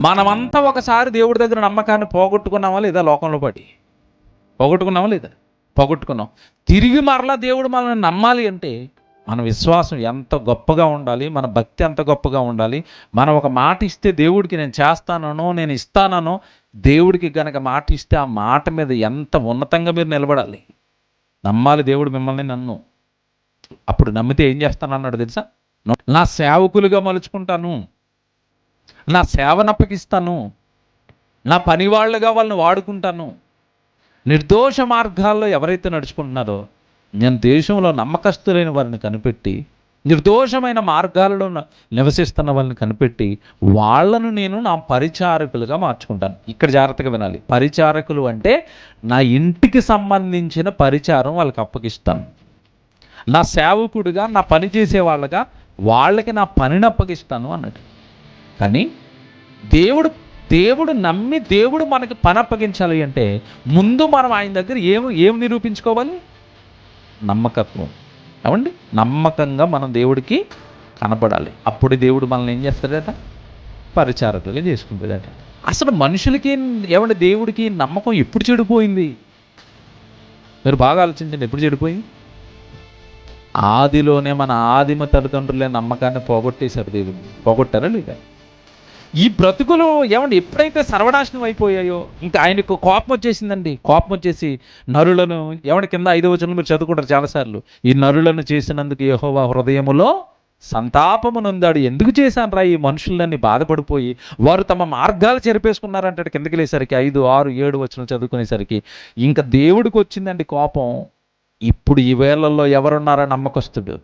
మనమంతా ఒకసారి దేవుడి దగ్గర నమ్మకాన్ని పోగొట్టుకున్నామా లేదా? లోకంలో పడి పోగొట్టుకున్నామా లేదా? పోగొట్టుకున్నాం. తిరిగి మరలా దేవుడు మనల్ని నమ్మాలి అంటే మన విశ్వాసం ఎంత గొప్పగా ఉండాలి, మన భక్తి ఎంత గొప్పగా ఉండాలి. మనం ఒక మాట ఇస్తే దేవుడికి నేను చేస్తానో నేను ఇస్తానో, దేవుడికి గనక మాట ఇస్తే ఆ మాట మీద ఎంత ఉన్నతంగా మీరు నిలబడాలి. నమ్మాలి దేవుడు మిమ్మల్ని, నన్ను. అప్పుడు నమ్మితే ఏం చేస్తానన్నాడు తెలుసా? నా సేవకులుగా మలుచుకుంటాను, నా సేవనప్పగిస్తాను, నా పనివాళ్ళుగా వాళ్ళని వాడుకుంటాను. నిర్దోష మార్గాల్లో ఎవరైతే నడుచుకుంటున్నారో, నేను దేశంలో నమ్మకస్తులైన వారిని కనిపెట్టి, నిర్దోషమైన మార్గాలలో నివసిస్తున్న వాళ్ళని కనిపెట్టి, వాళ్ళను నేను నా పరిచారకులుగా మార్చుకుంటాను. ఇక్కడ జాగ్రత్తగా వినాలి. పరిచారకులు అంటే నా ఇంటికి సంబంధించిన పరిచారం వాళ్ళకి అప్పగిస్తాను. నా సేవకుడిగా, నా పని చేసే వాళ్ళకి నా పనిని అప్పగిస్తాను అన్నట్టు. కానీ దేవుడు నమ్మి దేవుడు మనకి పని అప్పగించాలి అంటే ముందు మనం ఆయన దగ్గర ఏం నిరూపించుకోవాలి? నమ్మకత్వం. ఏమండి? నమ్మకంగా మనం దేవుడికి కనపడాలి. అప్పుడు దేవుడు మనల్ని ఏం చేస్తాడట? పరిచారకులుగా చేసుకుంటాడట. అసలు మనుషులకి ఏమంటే దేవుడికి నమ్మకం ఎప్పుడు చెడిపోయింది? మీరు బాగా ఆలోచించండి. ఎప్పుడు చెడిపోయింది? ఆదిలోనే మన ఆదిమ తల్లిదండ్రులే నమ్మకాన్ని పోగొట్టేశారు. దేవుడు పోగొట్టారా లేదా? ఈ బ్రతుకులు ఏమండి ఎప్పుడైతే సర్వనాశనం అయిపోయాయో ఇంకా ఆయనకు కోపం వచ్చేసిందండి. కోపం వచ్చేసి నరులను, ఏమంటే కింద 5వ వచనం మీరు చదువుకుంటారు చాలాసార్లు, ఈ నరులను చేసినందుకు యెహోవా హృదయములో సంతాపము నొందాడు. ఎందుకు చేశాను రా ఈ మనుషులని బాధపడిపోయి, వారు తమ మార్గాలు చెరిపేసుకున్నారంటాడు. కిందకి వెళ్ళేసరికి 5, 6, 7 వచనం చదువుకునేసరికి ఇంకా దేవుడికి వచ్చిందండి కోపం. ఇప్పుడు ఈ వేళల్లో ఎవరున్నారా నమ్మకస్తుడు?